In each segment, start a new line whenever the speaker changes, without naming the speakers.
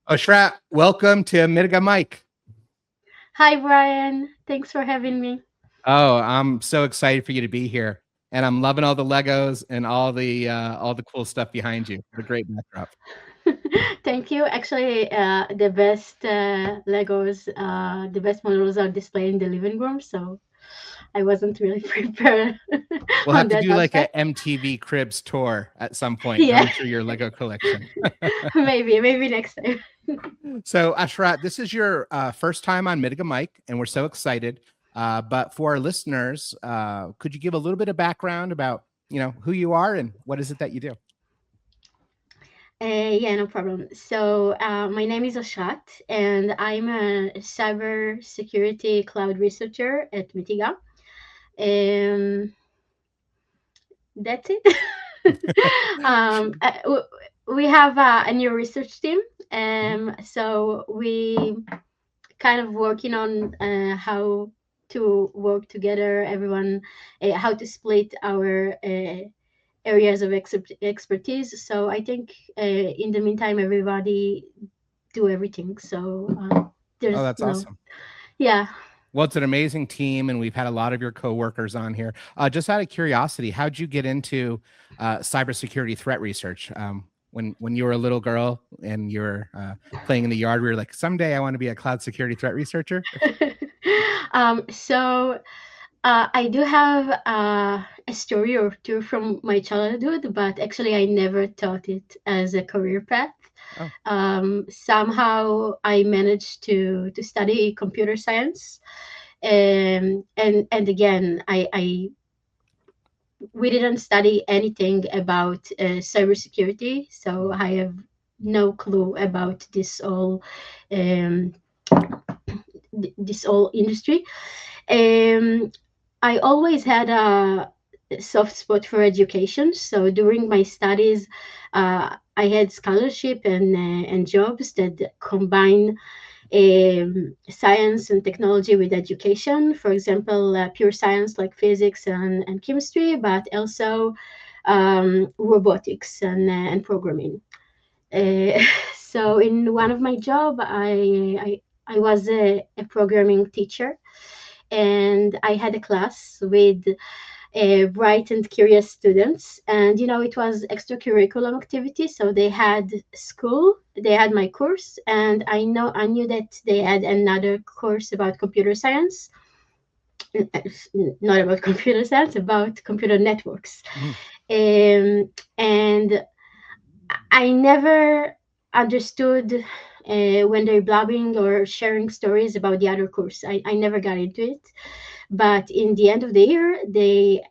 Oshrat, welcome to Mitiga Mic.
Hi, Brian. Thanks for having me.
Oh, I'm so excited for you to be here, and I'm loving all the Legos and all the cool stuff behind you. The great backdrop.
Thank you. Actually, the best Legos, the best models are displayed in the living room, so I wasn't really prepared
We'll have
on
to
that
do like a
aspect.
MTV Cribs tour at some point,
Yeah,
going through your Lego collection.
maybe next time.
So, Oshrat, this is your first time on Mitiga Mic, and we're so excited. But for our listeners, could you give a little bit of background about who you are and what is it that you do?
Yeah, no problem. So, my name is Oshrat, and I'm a cybersecurity cloud researcher at Mitiga. Um, that's it. um, uh, w- we have a new research team, so we kind of working on how to work together. Everyone, how to split our areas of expertise. So I think in the meantime, everybody do everything. So
Oh,
there's
that's awesome.
yeah.
Well, it's an amazing team, and we've had a lot of your coworkers on here. Just out of curiosity, how'd you get into cybersecurity threat research? When you were a little girl and you were playing in the yard, we were like, someday I want to be a cloud security threat researcher.
So I do have a story or two from my childhood, but actually I never thought it as a career path.
Oh,
Somehow I managed to study computer science, and again I we didn't study anything about cybersecurity, so I have no clue about um, this whole industry. Um, I always had a soft spot for education. So during my studies, I had scholarship and jobs that combine science and technology with education. For example, pure science like physics and chemistry, but also robotics and programming. Uh, so in one of my job, I was a programming teacher, and I had a class with bright and curious students. And it was extracurricular activity. So they had school, they had my course, and I knew that they had another course about computer science, not about computer science, about computer networks.
mhm.
And I never understood when they're blabbing or sharing stories about the other course. I never got into it. But in the end of the year, they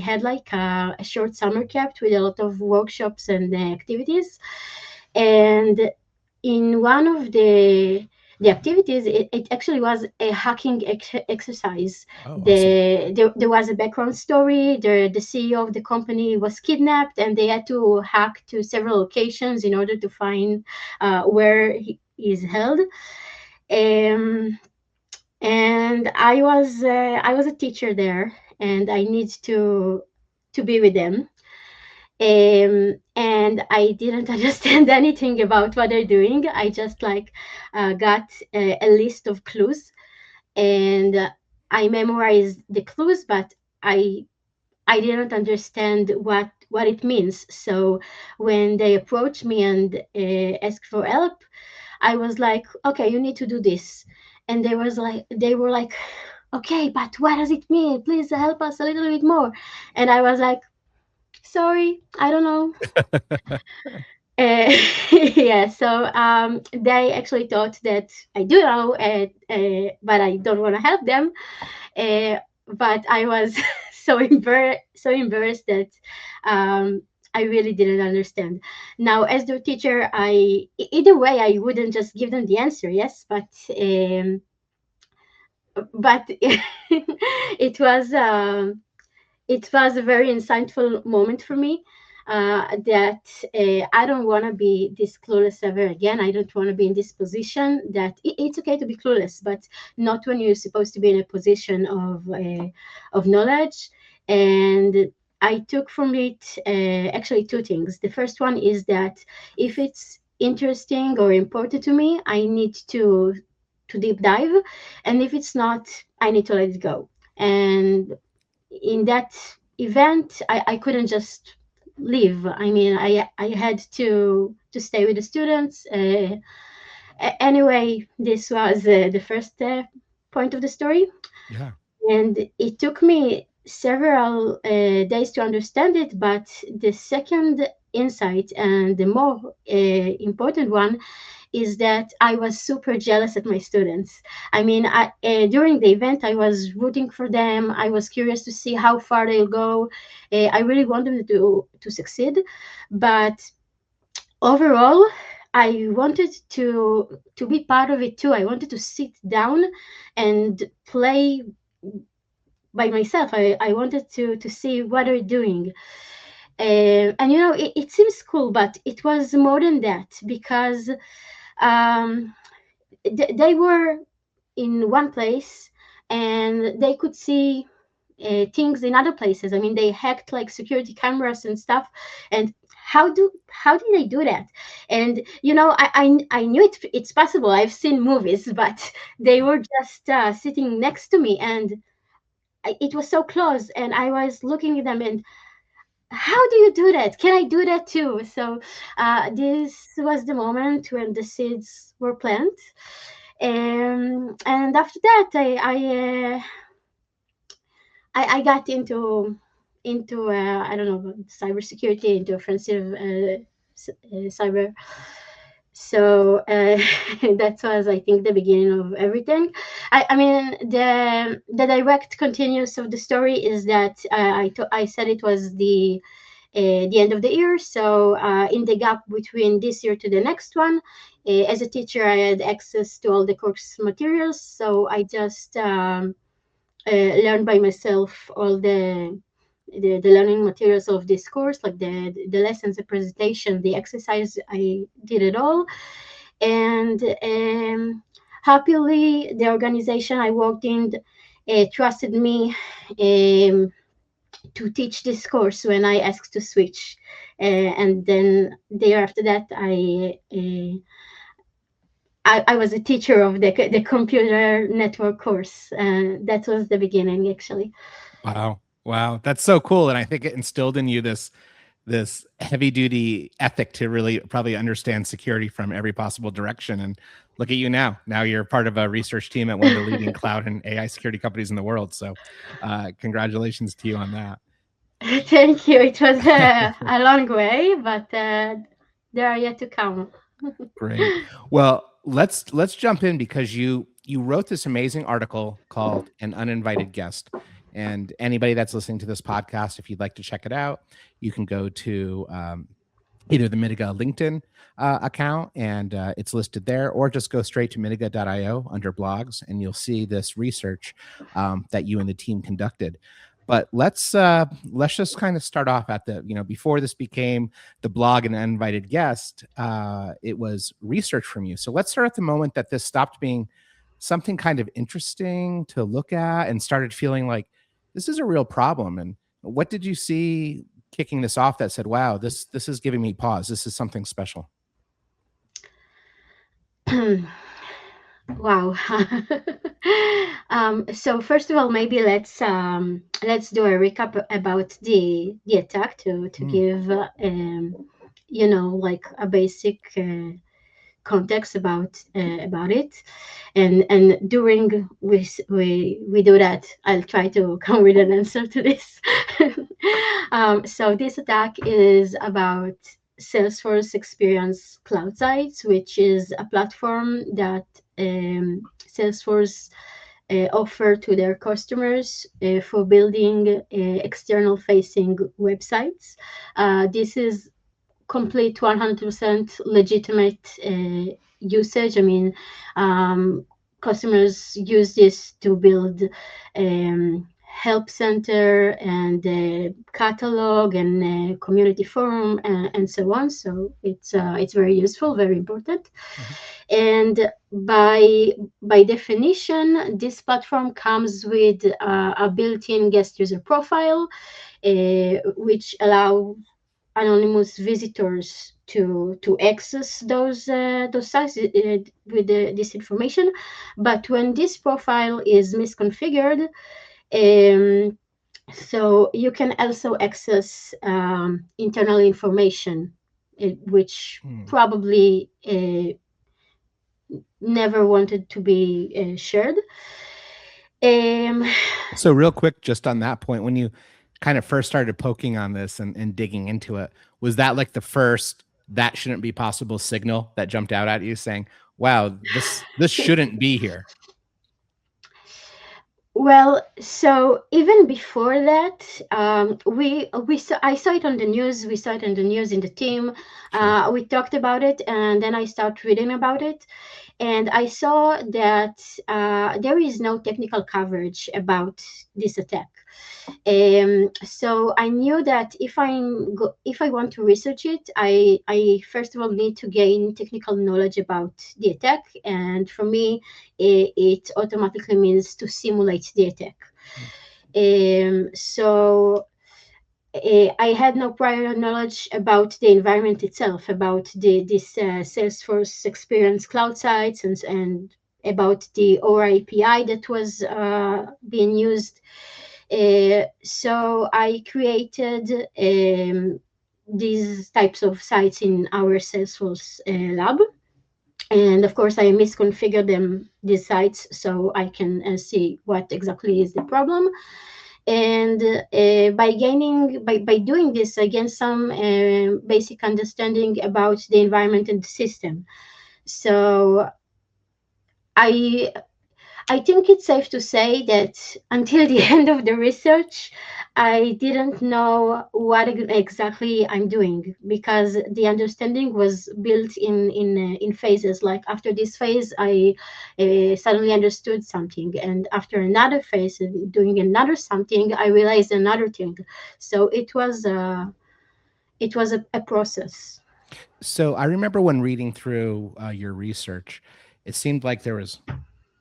had like a short summer camp with a lot of workshops and activities. And in one of the activities, it actually was a hacking exercise.
Oh, awesome.
There was a background story. The CEO of the company was kidnapped, and they had to hack to several locations in order to find where he is held. Um, and I was a teacher there, and I need to be with them. And I didn't understand anything about what they're doing. I just like got a list of clues, and I memorized the clues, but I didn't understand what it means. So when they approached me and asked for help, I was like, okay, you need to do this. And they were like, okay, but what does it mean? Please help us a little bit more. And I was like, sorry, I don't know. Yeah, so they actually thought that I do know, but I don't want to help them. Uh, but I was so embarrassed that um, I really didn't understand. Now, as their teacher, either way I wouldn't just give them the answer, yes, but it was a very insightful moment for me. That I don't want to be this clueless ever again. I don't want to be in this position. That it's okay to be clueless, but not when you're supposed to be in a position of knowledge. And I took from it actually two things. The first one is that if it's interesting or important to me, I need to deep dive, and if it's not, I need to let it go. And in that event, I couldn't just leave. I mean, I had to stay with the students. Anyway, this was the first point of the story,
Yeah.
and it took me several days to understand it. But the second insight, and the more important one, is that I was super jealous at my students. I mean, during the event, I was rooting for them. I was curious to see how far they'll go. I really want them to succeed, but overall, I wanted to be part of it too. I wanted to sit down and play by myself. I wanted to see what they're doing. And it seems cool, but it was more than that, because um, they were in one place and they could see things in other places. I mean, they hacked like security cameras and stuff. And how did they do that? And I knew it's possible. I've seen movies, but they were just sitting next to me, and it was so close. And I was looking at them, and how do you do that? Can I do that too? So this was the moment when the seeds were planted. And after that, I got into I don't know, cybersecurity, into offensive cyber. So that was, I think, the beginning of everything. I mean, the direct continuous of the story is that I said it was the end of the year. So in the gap between this year to the next one, as a teacher, I had access to all the course materials. So I just learn by myself all the learning materials of this course, like the lessons, the presentation, the exercise. I did it all, and happily, the organization I worked in trusted me to teach this course when I asked to switch. And then the year after that, I was a teacher of the computer network course. That was the beginning, actually.
Wow. Wow. That's so cool. And I think it instilled in you this heavy duty ethic to really probably understand security from every possible direction. And look at you now. Now you're part of a research team at one of the leading cloud and AI security companies in the world. So congratulations to you on that.
Thank you. It was a long way, but they are yet to come.
Great. Well, let's jump in, because you wrote this amazing article called An Uninvited Guest. And anybody that's listening to this podcast, if you'd like to check it out, you can go to either the Mitiga LinkedIn account, and it's listed there, or just go straight to mitiga.io under blogs, and you'll see this research that you and the team conducted. But let's just kind of start off at the, before this became the blog and uninvited guest, it was research from you. So let's start at the moment that this stopped being something kind of interesting to look at and started feeling like this is a real problem. And what did you see kicking this off that said, wow, this is giving me pause, this is something special?
Wow. So first of all, maybe let's do a recap about the attack to give like a basic context about it. And during we do that, I'll try to come with an answer to this. So this attack is about Salesforce Experience Cloud Sites, which is a platform that Salesforce offer to their customers for building external facing websites. This is complete 100% legitimate usage. I mean, customers use this to build help center and catalog and community forum and so on. So it's very useful, very important.
Mhm.
And by definition, this platform comes with a built-in guest user profile, which allow anonymous visitors to access those sites with this information. But when this profile is misconfigured, um, so you can also access internal information, which
Hmm.
probably never wanted to be shared. Um,
So real quick, just on that point, when you kind of first started poking on this and digging into it, was that like the first that shouldn't be possible signal that jumped out at you saying, wow, this shouldn't be here?
Well, so even before that, we saw, I saw it on the news. We saw it on the news in the team.
Sure.
We talked about it, and then I started reading about it, and I saw that there is no technical coverage about this attack. So I knew that if I want to research it, I first of all need to gain technical knowledge about the attack, and for me, it automatically means to simulate the attack.
Mm.
So I had no prior knowledge about the environment itself, about this Salesforce Experience cloud sites and about the ORA API that was being used. So I created these types of sites in our Salesforce lab. And of course, I misconfigured these sites, so I can see what exactly is the problem. And by doing this, I gained some basic understanding about the environment and the system. So I I think it's safe to say that until the end of the research, I didn't know what exactly I'm doing, because the understanding was built in phases. Like after this phase, I suddenly understood something, and after another phase, doing another something, I realized another thing. So it was a process.
So I remember when reading through your research, it seemed like there was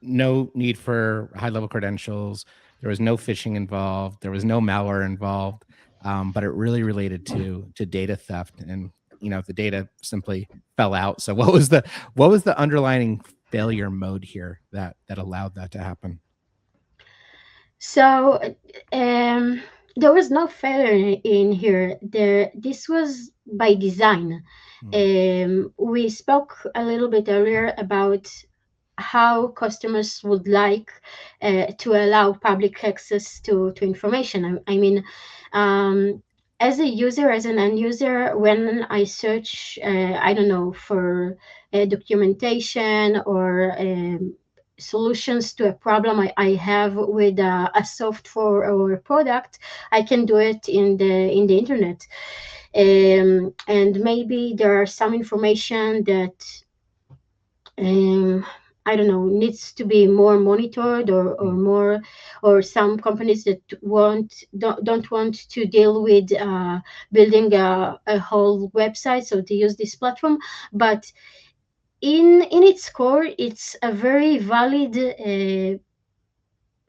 no need for high level credentials. There was no phishing involved. There was no malware involved. But it really related to data theft, and the data simply fell out. So what was the underlying failure mode here that allowed that to happen?
So um, there was no failure in here. This was by design.
Hmm.
We spoke a little bit earlier about how customers would like to allow public access to information. I mean, um, as a user, as an end user, when I search, I don't know, for documentation or solutions to a problem I have with a software or a product, I can do it in the internet. And maybe there are some information that I don't know, needs to be more monitored, or
Hmm.
more, or some companies that don't want to deal with building a whole website, so they use this platform. But in its core, it's a very valid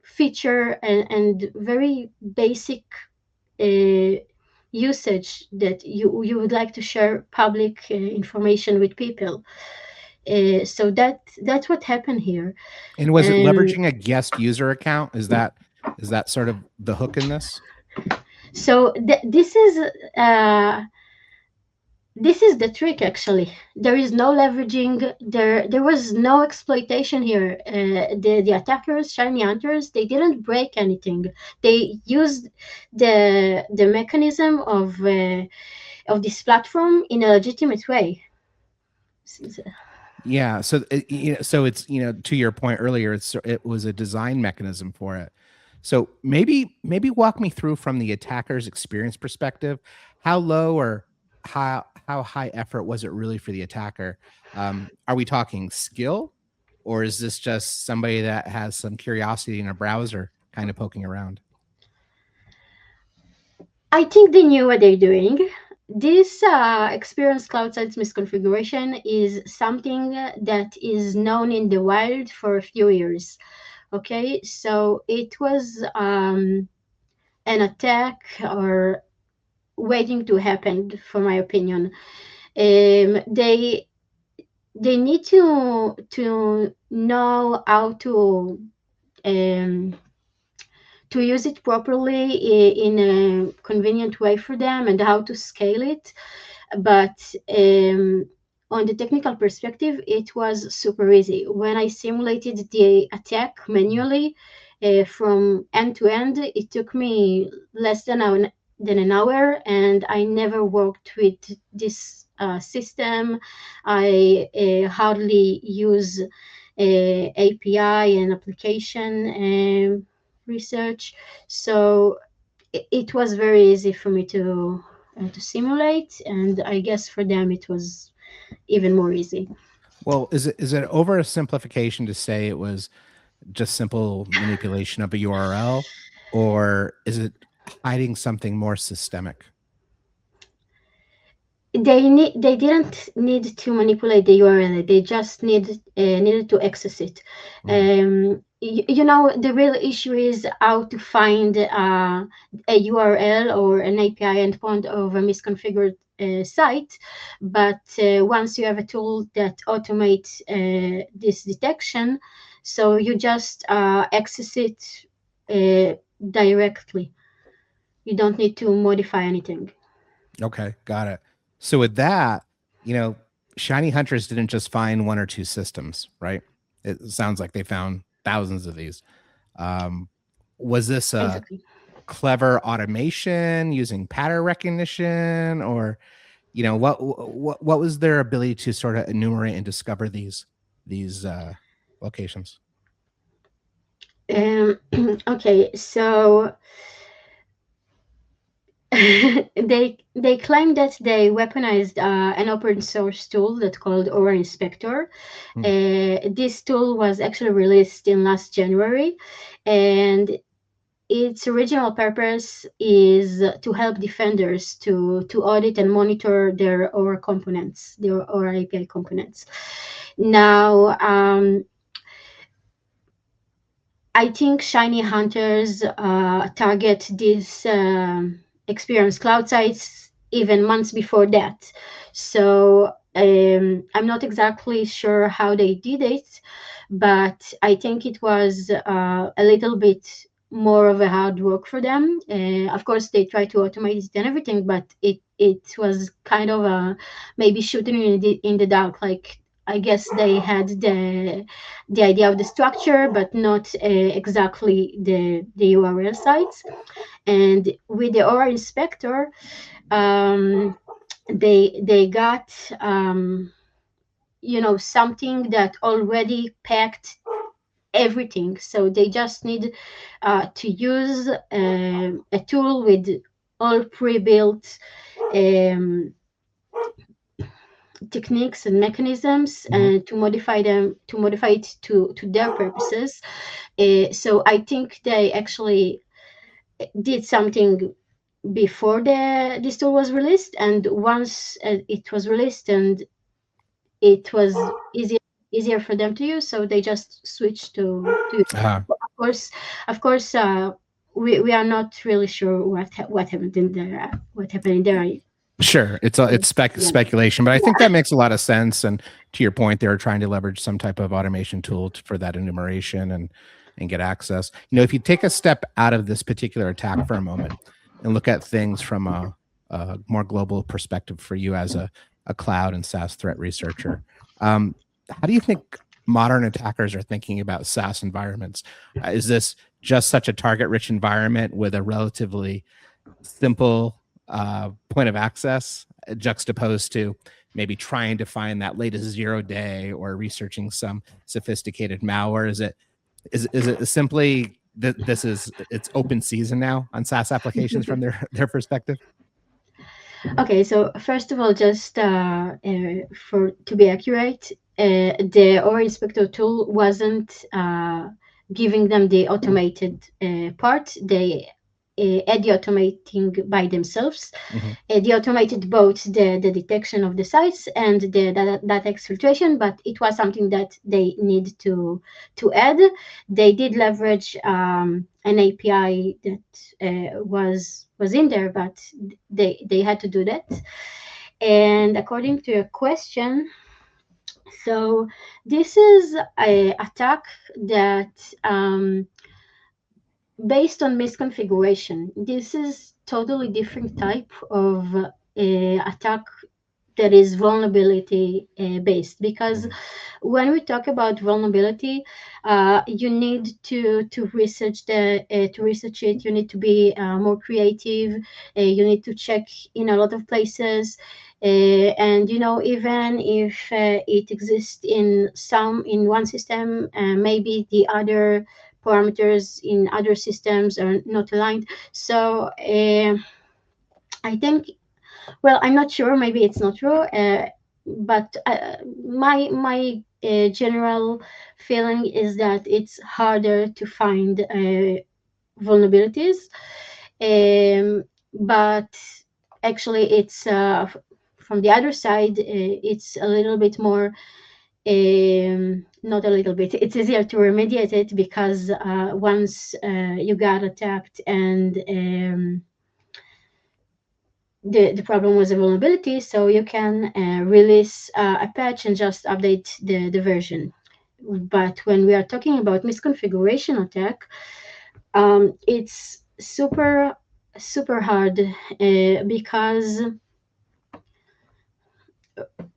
feature and very basic uh, usage that you would like to share public information with people. So that's what happened here.
And was it
Um,
leveraging a guest user account? Is that sort of the hook in this?
so uh, this is the trick. Actually, there is no leveraging. There was no exploitation here. The attackers, ShinyHunters, they didn't break anything. They used the mechanism of this platform in a legitimate way.
Yeah. So it's to your point earlier, it was a design mechanism for it. So maybe walk me through from the attacker's experience perspective, how low or how high effort was it really for the attacker? Are we talking skill, or is this just somebody that has some curiosity in a browser kind of poking around?
I think they knew what they're doing. This experience cloud sites misconfiguration is something that is known in the wild for a few years. Okay, so it was an attack or waiting to happen, for my opinion. They need to know how um, to use it properly in a convenient way for them and how to scale it. But on the technical perspective, it was super easy. When I simulated the attack manually from end to end, it took me less than an hour, and I never worked with this system. I hardly use API and application research, so it was very easy for me to simulate, and I guess for them it was even more easy.
Well, is it oversimplification to say it was just simple manipulation of a URL, or is it hiding something more systemic?
They didn't need to manipulate the URL. They just needed to access it.
Mhm.
You know, the real issue is how to find a URL or an API endpoint of a misconfigured site. But once you have a tool that automates this detection, so you just access it directly. You don't need to modify anything.
Okay, got it. So with that, you know, Shiny Hunters didn't just find one or two systems, right? It sounds like they found thousands of these. Um, was this a
Exactly.
clever automation using pattern recognition, or what was their ability to sort of enumerate and discover these locations?
Um, okay, so they claim that they weaponized an open source tool that called Aura Inspector.
Hmm.
This tool was actually released in last January, and its original purpose is to help defenders to audit and monitor their Aura components, their Aura API components. Now, I think ShinyHunters target these experience cloud sites even months before that. So I'm not exactly sure how they did it, but I think it was a little bit more of a hard work for them. Of course, they try to automate it and everything, but it was kind of a maybe shooting in the dark. Like, I guess they had the idea of the structure, but not exactly the URL sites. And with the Aura Inspector, um, they got something that already packed everything. So they just need to use a tool with all pre-built um, techniques and mechanisms
Mhm.
and to modify it to their purposes. So I think they actually did something before this tool was released, and once it was released and it was easier easier for them to use, so they just switched to use it.
Uh,
Of course, we are not really sure what happened in there, what happened in there.
Sure, it's
Yeah.
speculation, but I think that makes a lot of sense. And to your point, they were trying to leverage some type of automation tool for that enumeration and get access. If you take a step out of this particular attack for a moment and look at things from a more global perspective for you as a cloud and SaaS threat researcher, how do you think modern attackers are thinking about SaaS environments? Is this just such a target-rich environment with a relatively simple point of access juxtaposed to maybe trying to find that latest 0 day or researching some sophisticated malware? Is it simply that this is it's open season now on SaaS applications from their perspective?
Okay, so first of all, just for to be accurate, the Aura Inspector tool wasn't giving them the automated part. the automating by themselves.
Hmm.
They automated both the detection of the sites and the data exfiltration, but it was something that they need to add. They did leverage an API that was in there, but they had to do that. And according to your question, so this is a attack that based on misconfiguration. This is totally different type of attack that is vulnerability based, because when we talk about vulnerability, you need to research to research it. You need to be more creative. You need to check in a lot of places, and even if it exists in one system, maybe the other parameters in other systems are not aligned. So I think, well, I'm not sure. Maybe it's not true, but my general feeling is that it's harder to find vulnerabilities. But actually, it's from the other side. It's a little bit more. Not a little bit. It's easier to remediate it because once you got attacked and the problem was a vulnerability, so you can release a patch and just update the version. But when we are talking about misconfiguration attack, it's super hard because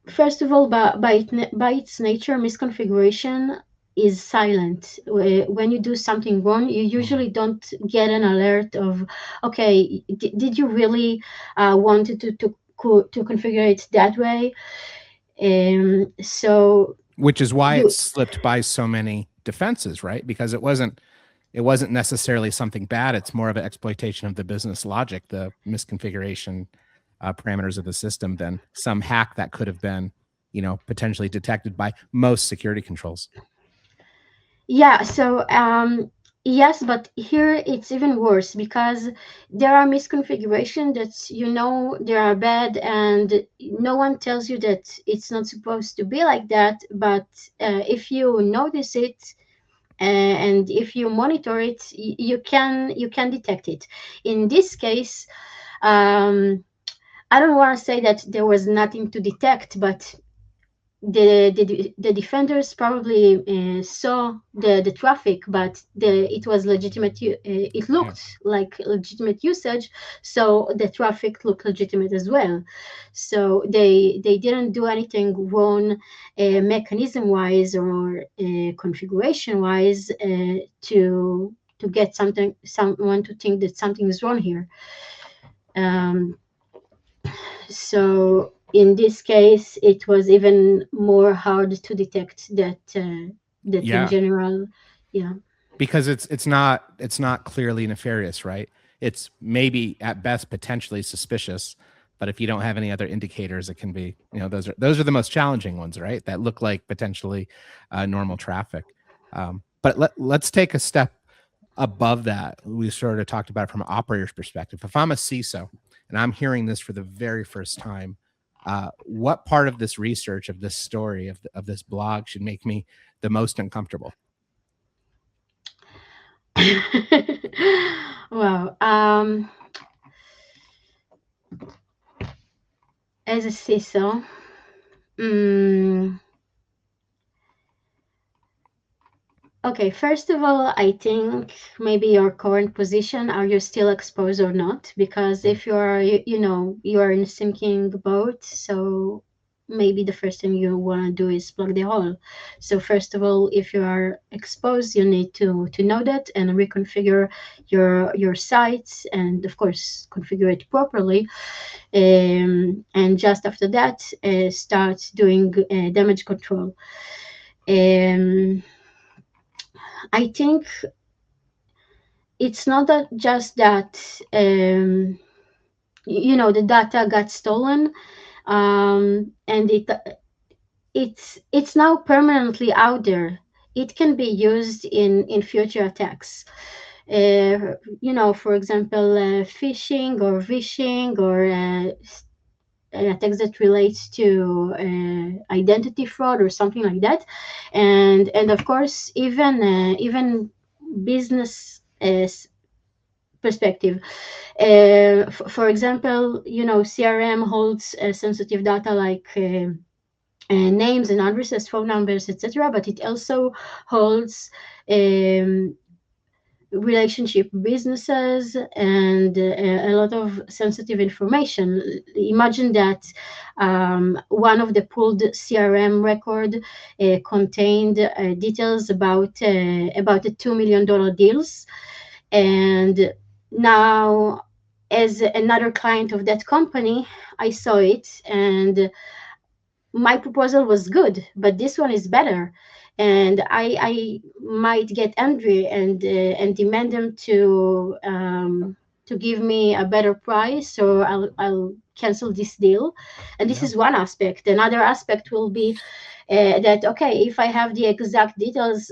first of all, by its nature, misconfiguration is silent. When you do something wrong, you usually don't get an alert of, okay, did you really want to configure it that way? So
Which is why it
you,
slipped by so many defenses, right? Because it wasn't necessarily something bad. It's more of an exploitation of the business logic, the misconfiguration parameters of the system, than some hack that could have been, potentially detected by most security controls.
yeah, so yes, but here it's even worse because there are misconfiguration that they are bad, and no one tells you that it's not supposed to be like that. But if you notice it, and if you monitor it, you can detect it. In this case, um, I don't want to say that there was nothing to detect, but the defenders probably saw the traffic, but it was legitimate. It
Yeah.
looked like legitimate usage, so the traffic looked legitimate as well. So they didn't do anything wrong, mechanism wise or configuration wise, to get someone to think that something is wrong here. Um, so in this case, it was even more hard to detect that in
Yeah.
general. Yeah.
Because it's not clearly nefarious, right? It's maybe at best potentially suspicious, but if you don't have any other indicators, it can be, those are the most challenging ones, right? That look like potentially normal traffic. But let's take a step above that. We sort of talked about it from an operator's perspective. If I'm a CISO and I'm hearing this for the very first time, what part of this research, of this story, of this blog should make me the most uncomfortable?
Wow. As a CISO, mm, okay, first of all, I think maybe your current position, are you still exposed or not? Because if you are, you are in a sinking boat, so maybe the first thing you want to do is plug the hole. So first of all, if you are exposed, you need to know that and reconfigure your sites, and of course configure it properly. And just after that, start doing damage control. Um, I think it's not that just that the data got stolen, and it's now permanently out there. It can be used in future attacks. For example, phishing or vishing or attacks that relates to identity fraud or something like that, and of course even business perspective. For example, CRM holds sensitive data like names and addresses, phone numbers, etc. But it also holds um, relationship businesses and a lot of sensitive information. Imagine that one of the pulled CRM record contained details about the $2 million deals, and now as another client of that company, I saw it, and my proposal was good, but this one is better, and I might get angry and demand them to give me a better price, or I'll cancel this deal. And this
Yeah.
is one aspect. Another aspect will be that okay, if I have the exact details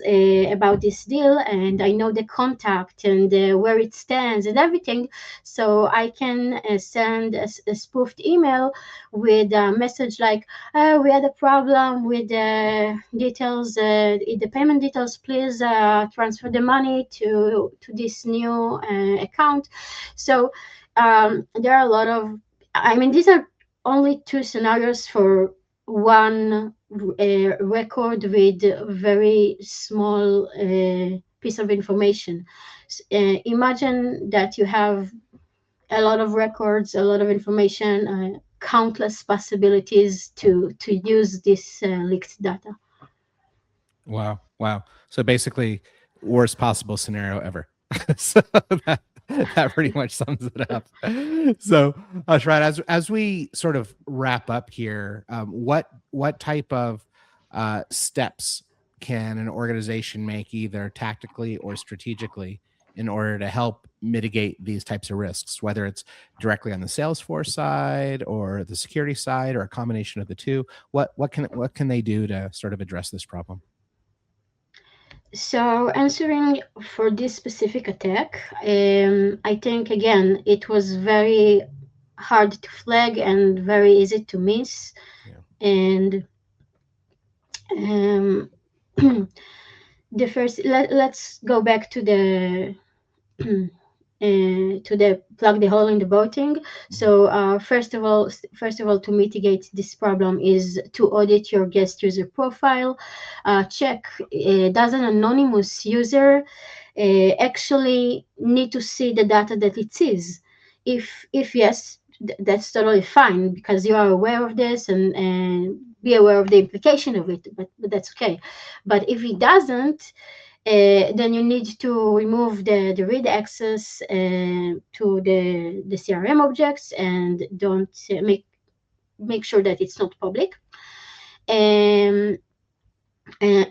about this deal, and I know the contact and where it stands and everything, so I can send a spoofed email with a message like, we had a problem with the details, the payment details. Please transfer the money to this new account. So there are a lot of, I mean, these are only two scenarios for one record with very small piece of information. Imagine that you have a lot of records, a lot of information, countless possibilities to use this leaked data.
Wow. Wow. So basically, worst possible scenario ever. So that that pretty much sums it up. So, Ashrat, as we sort of wrap up here, what type of steps can an organization make, either tactically or strategically, in order to help mitigate these types of risks, whether it's directly on the Salesforce side or the security side or a combination of the two? What can they do to sort of address this problem?
So answering for this specific attack, I think again it was very hard to flag and very easy to miss.
Yeah.
And um, the first, let's go back to the plug the hole in the boating.
Mhm.
So first of all, to mitigate this problem is to audit your guest user profile. Check, does an anonymous user actually need to see the data that it sees? If yes, that's totally fine because you are aware of this and be aware of the implication of it. But that's okay. But if it doesn't, then you need to remove the read access to the CRM objects, and don't make sure that it's not public. Um,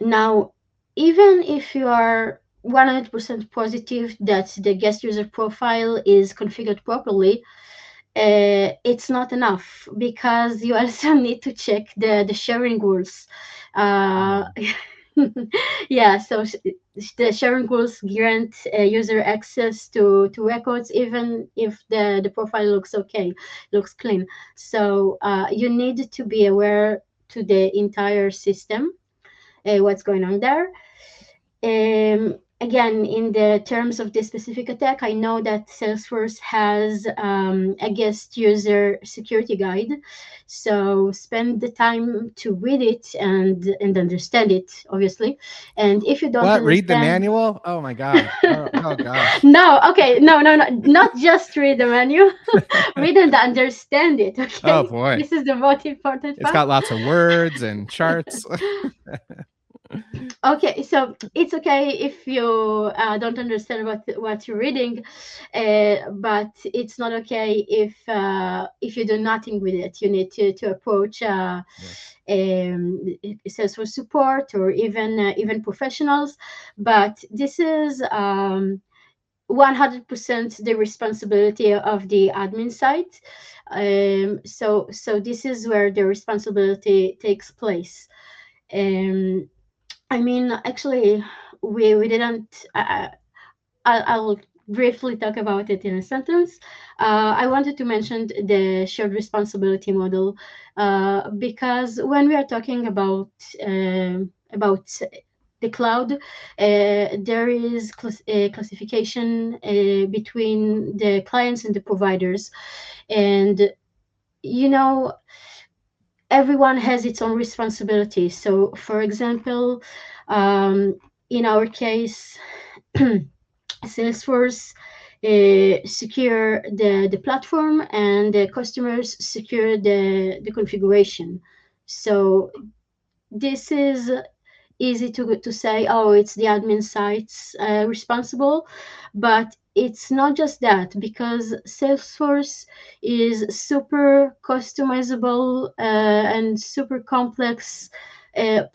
Now, even if you are 100% positive that the guest user profile is configured properly, it's not enough because you also need to check the sharing rules. Uh,
Mm.
yeah, so the sharing rules grant user access to records even if the profile looks okay, looks clean. So you need to be aware to the entire system, what's going on there. Again, in the terms of this specific attack, I know that Salesforce has a guest user security guide. So spend the time to read it and understand it, obviously. And if you don't
What? Read the
understand,
manual? Oh my God. Oh gosh.
no, okay, no, not just read the manual, read and understand it.
Oh
Okay,
boy.
this is the most important
It's
part.
got lots of words and charts.
Okay, so it's okay if you don't understand what you're reading, but it's not okay if you do nothing with it. You need to approach
Yeah.
Salesforce support or even professionals. But this is 100% the responsibility of the admin site. So this is where the responsibility takes place. Um, I mean, actually, we didn't. I'll briefly talk about it in a sentence. I wanted to mention the shared responsibility model, because when we are talking about the cloud, there is classification between the clients and the providers, and you know everyone has its own responsibility. So, for example, in our case, Salesforce secure the platform, and the customers secure the configuration. So this is easy to say, oh, it's the admin site's responsible, but it's not just that, because Salesforce is super customizable and super complex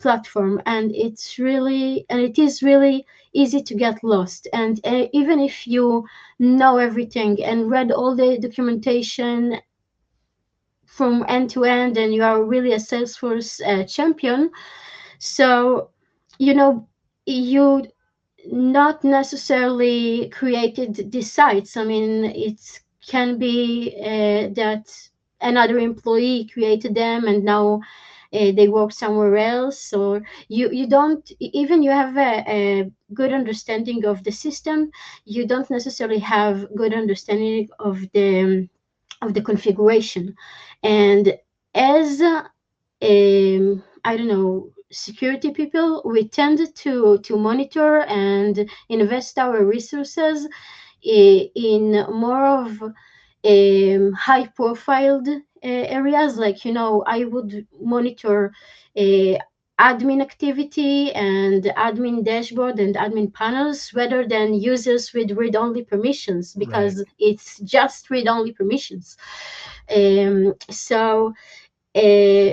platform, and it is really easy to get lost. And even if you know everything and read all the documentation from end to end, and you are really a Salesforce champion, so, you know, you not necessarily created these sites. I mean, it can be that another employee created them, and now they work somewhere else, or you don't even you have a good understanding of the system, you don't necessarily have good understanding of the configuration. And as I don't know, security people, we tend to monitor and invest our resources in more of high profiled areas. Like, I would monitor uh, admin activity and admin dashboard and admin panels rather than users with read only permissions,
Right.
because it's just read only permissions. So uh,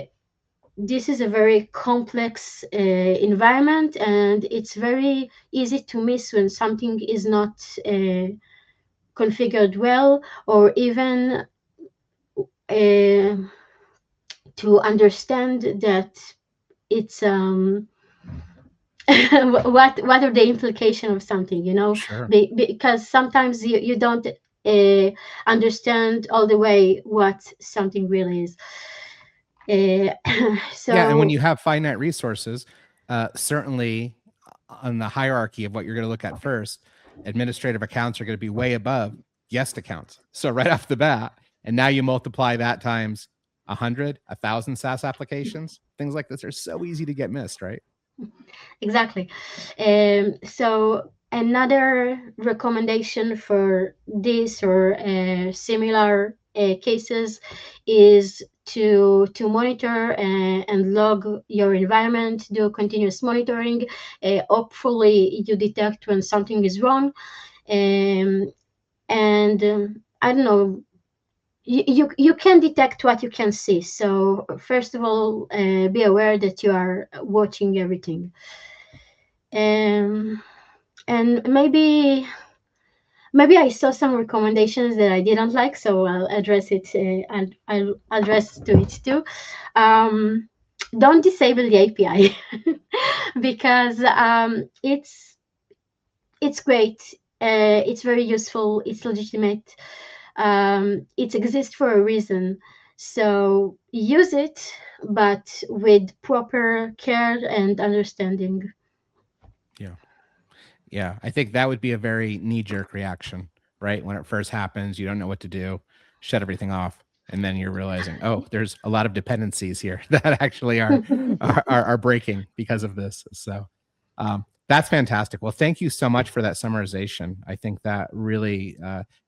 this is a very complex environment, and it's very easy to miss when something is not configured well, or even uh, to understand that it's what are the implications of something,
Sure.
because sometimes you don't understand all the way what something really is. uh,
Yeah, and when
so
you have finite resources, certainly on the hierarchy of what you're going to look at first, administrative accounts are going to be way above guest accounts. So right off the bat, and now you multiply that times 100, 1,000 SaaS applications, things like this are so easy to get missed, right?
Exactly. So another recommendation for this or similar cases is to monitor and log your environment, do continuous monitoring. Hopefully, you detect when something is wrong, and I don't know. You can detect what you can see. So first of all, be aware that you are watching everything. Um, and maybe I saw some recommendations that I didn't like, so I'll address it, and I'll address to it too. Um, don't disable the API because it's great. It's very useful. It's legitimate. It exists for a reason. So use it, but with proper care and understanding.
Yeah. Yeah. I think that would be a very knee jerk reaction, right? When it first happens, you don't know what to do, shut everything off. And then you're realizing, oh, there's a lot of dependencies here that actually are breaking because of this. So that's fantastic. Well, thank you so much for that summarization. I think that really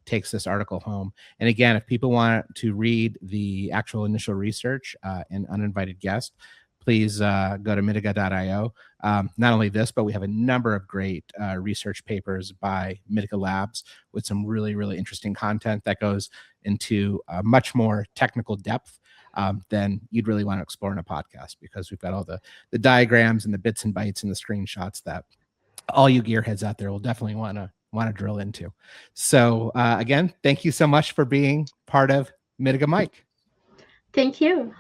takes this article home. And again, if people want to read the actual initial research and uninvited guest, please go to mitiga.io. Not only this, but we have a number of great research papers by Mitiga Labs with some really, really interesting content that goes into much more technical depth than you'd really want to explore in a podcast, because we've got all the diagrams and the bits and bytes and the screenshots that all you gearheads out there will definitely want to drill into. So again, thank you so much for being part of Mitiga Mic.
Thank you.